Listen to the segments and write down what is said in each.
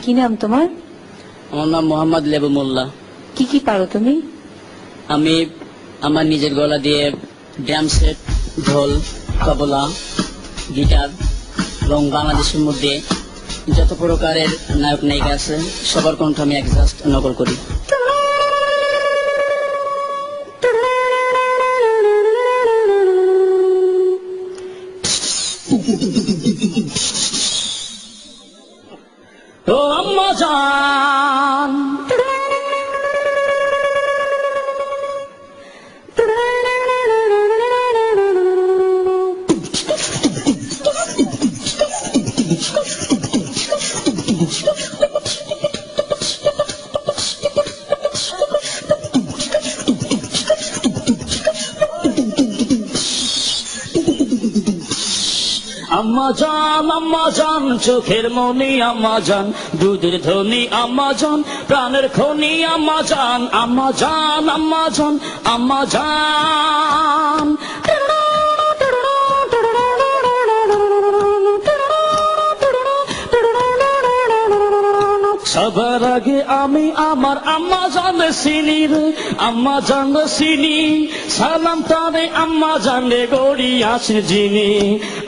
কি নাম তোমার? আমার নাম মোহাম্মদ লেবু মোল্লা। কি কি পারো তুমি? আমি আমার নিজের গলা দিয়ে ড্রাম সেট, ঢোল, তবলা, গিটার এবং বাংলাদেশের মধ্যে যত প্রকারের নায়ক নায়িকা আছে সবার কণ্ঠ আমি একজাস্ট নকল করি। ও আম্মা জান, আম্মা জান চোখের মনি আম্মা জান, দুধের ধনী আম্মা জান, প্রাণের খনি আম্মা জান, আম্মা জান আম্মা জান আম্মা জান। সবার আগে আমি আমার আম্মা জান চিনি রে, আম্মা জান চিনি, সালাম তারে আম্মা জানে গড়ি আছে যিনি।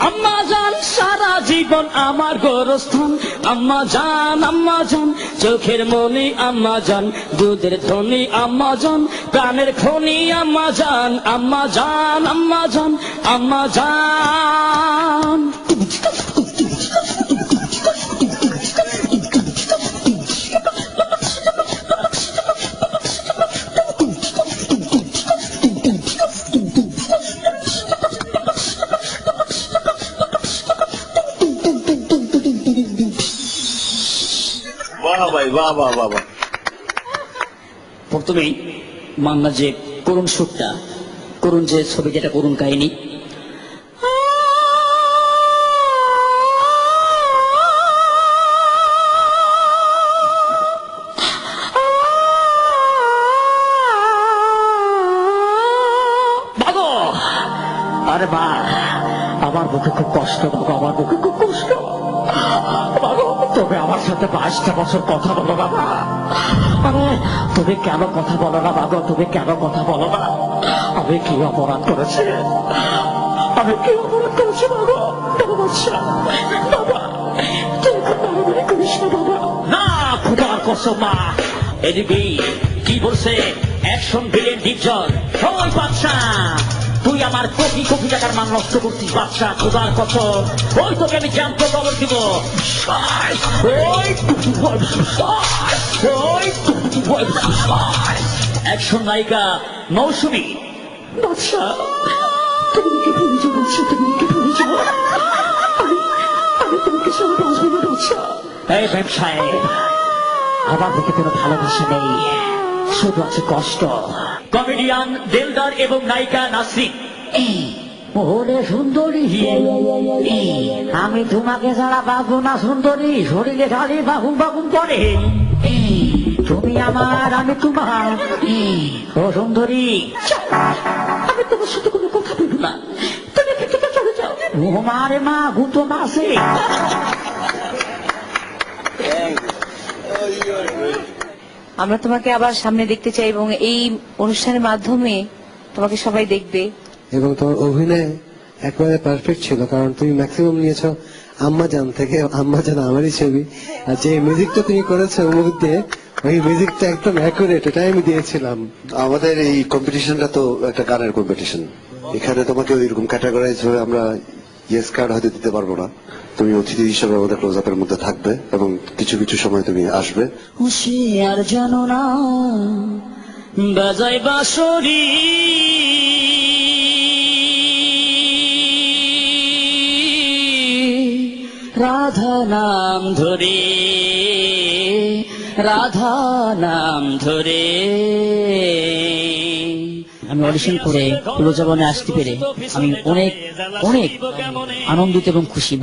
আম্মা জান সারা জীবন আমার গোরস্থান, আম্মা জান চোখের মনি আম্মা জান, দুধের ধনী আম্মা জান, প্রাণের খনি আম্মা জান, আম্মা জান আম্মা জান আম্মা জান। প্রথমেই মান্না যে করুণ সুরটা, করুণ যে ছবি, যেটা করুণ কাহিনী, আরে মা আমার বুকে খুব কষ্ট, বাবা আমার বুকে খুব কষ্ট। তবে আমার সাথে 22টা বছর কথা বলো বাবা। আরে তুমি কেন কথা বলো না বাবা? তুমি কেন কথা বলো না? আমি কি অপরাধ করেছি? আমি কি অপরাধ করেছি বাবা? বাবা তুই বাড়াবাড়ি করিস না বাবা। না খোদার কসম মা, এদিকে কি বলছে অ্যাকশন ভিলেন ডিপজল, ওই বাচ্চা তুই আমার কোটি কোটি টাকার মান নষ্ট করছিস বাচ্চা, খোদার কসম ওই তোকে আমি জ্যান্ত খবর দিব। অ্যাকশন নায়িকা মৌসুমী, বাচ্চা তুমি কি ভুলে যাবো? তুমি কি ভুলে যাবো? আমি তোমাকে সব বাঁচবো না বাচ্চা। এই ব্যবসায় আমার দিকে কোনো ভালোবাসা নেই, শুধু আছে কষ্ট। কমেডিয়ান দিলদার এবং নায়িকা নাসরিন। ওরে সুন্দরী, আমি তোমাকে ছাড়া বাঁচবো না সুন্দরী, শরীরে খালি বাগুন বাগুন পড়ে। তুমি আমার, আমি তোমার। ও সুন্দরী, আমি তোমার সাথে কোনো কথা বলবো না, তুমি এখান থেকে চলে যাও। ও মারে মা, গুতো না আছে। আমরা তোমাকে আবার সামনে দেখতে চাই এবং এই অনুষ্ঠানের মাধ্যমে তোমাকে সবাই দেখবে। এবং তোমার অভিনয় একেবারে পারফেক্ট ছিল, কারণ তুমি ম্যাক্সিমাম নিয়েছো আম্মা জান থেকে। আম্মা জান আমারই ছবি, আর যে মিউজিকটা তুমি করেছো মুখ দিয়ে, ওই মিউজিকটা একদম অ্যাকুরেট, এটাই আমি দিয়েছিলাম। আমাদের এই কম্পিটিশনটা তো একটা গানের কম্পিটিশন, এখানে তোমাকে ওইরকম ক্যাটাগরাইজ হয়ে আমরা ইয়েস কার্ড হয়তো দিতে পারবো না। তুমি অতিথি হিসেবে আমাদের ক্লোজ আপের মধ্যে থাকবে এবং কিছু কিছু সময় তুমি আসবে। হুঁশিয়ার জানো না বাজাই বাঁশরি, রাধা নাম ধরে, রাধা নাম ধরে। আমি অডিশন করে ক্লোজ আপে আসতে পেরে আমি অনেক অনেক আনন্দিত এবং খুশি।